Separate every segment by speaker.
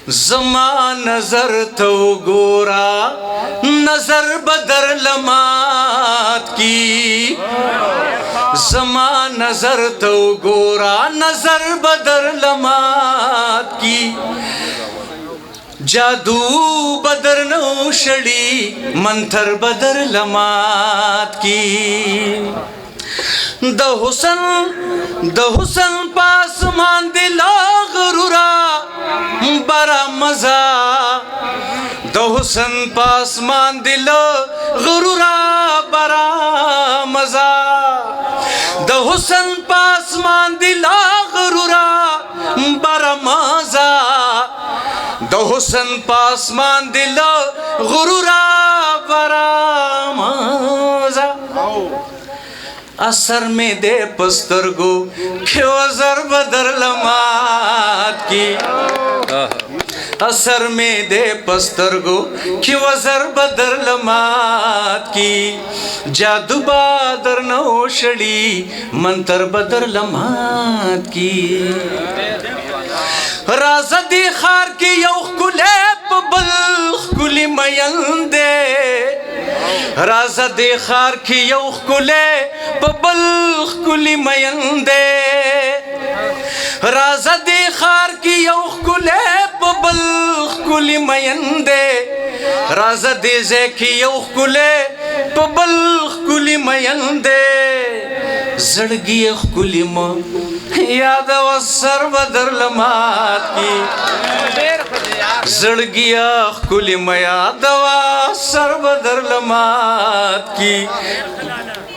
Speaker 1: زما نظر تو گورا نظر بدر لمات کی زما نظر تو گورا نظر بدر لمات کی جادو بدر نو شڑی منتر بدر لمات کی د حسن پاسمان دلا غرورا برا مزا د حسن پاسمان دلا غرورا برا مزا د حسن پاسمان دلا غرورا برا مزا د حسن پاسمان دلا غرورا برا مزا اثر میں دے پسترگو کیو زر بدر لمات کی اثر میں دے پسترگو کیو زر بدر لمات کی جادو بادر نوشڑی منتر بدر لمات کی راز دی خار کی یوخ کلے پبلخ کلی میندے راز دی خار کی یوخ کلے پبلخ کلی میندے راز دی خار کی یوخ کلے پبلخ کلی میندے راز دی زے کی یوخ کلے پبلخ کلی میندے زڑگی اخ کلی ما یاد و سر بدر لمات کی زڑگی اخ کلی ما یاد و سر بدر لمات کی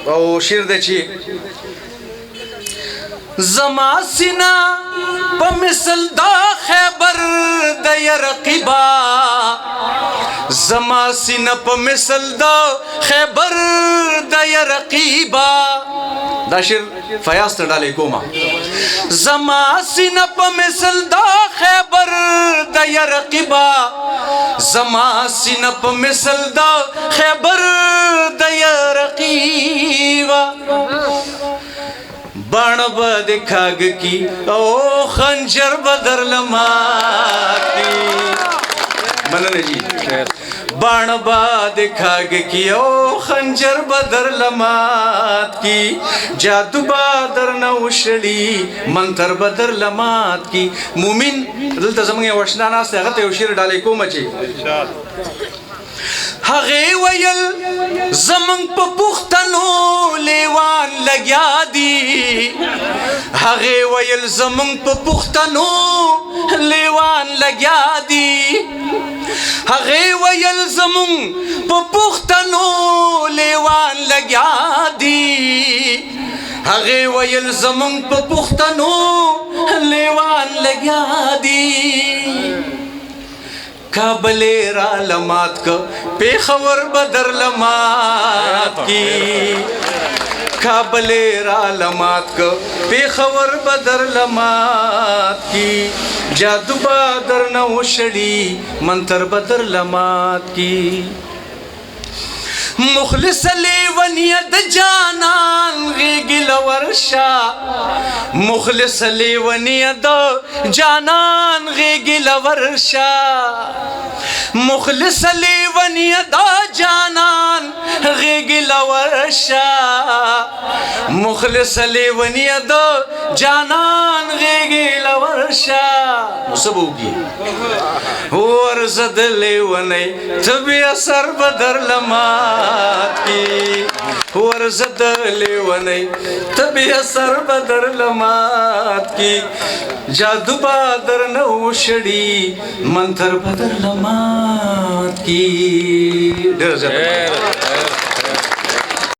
Speaker 1: او شیر دے چی زما سینا پا مثل دا خیبر دا یرقبا زما سینا پا مثل دا خیبر دا یرقبا دا شیر فیاض تر ڈالے کوما زما سینا پا مثل دا خیبر دا یرقبا زما سینا پا مثل دا خیبر دا یرقبا بان بد کھاگ کی او خنجر بدر لمات کی مننے جی بان باد کھاگ کی او خنجر بدر لمات کی جادو بادر نوشڑی منتر بدر لمات کی مومن دلتا زمانگی وشنانا سے اغت یوشیر ڈالے کو مچے هغه ویل زمنګ په پښتنو لیوان لګیا دي هغه ویل زمنګ په پښتنو لیوان لګیا دي هغه ویل زمنګ په پښتنو لیوان لګیا دي هغه ویل زمنګ په پښتنو لیوان لګیا دي کابل را لمات کو پیخور بدر لمات کی کابل را لمات کو پیخور بدر لمات کی جادو بادر نوشڑی منتر بدر لمات کی مخلص لیونید جانان غیگل ورشا مخلص لیونید جانان غیگل ورشا مخلص لیونید جانان غیگل ورشا مخلص لیونید جانان غیگل ورشا سب ہوگی ورزد لیونی تبی اثر بدر لمات کی ورزد لیونی تبی اثر بدر لمات کی جادو بادر نوشڑی منتر بدر لمات کی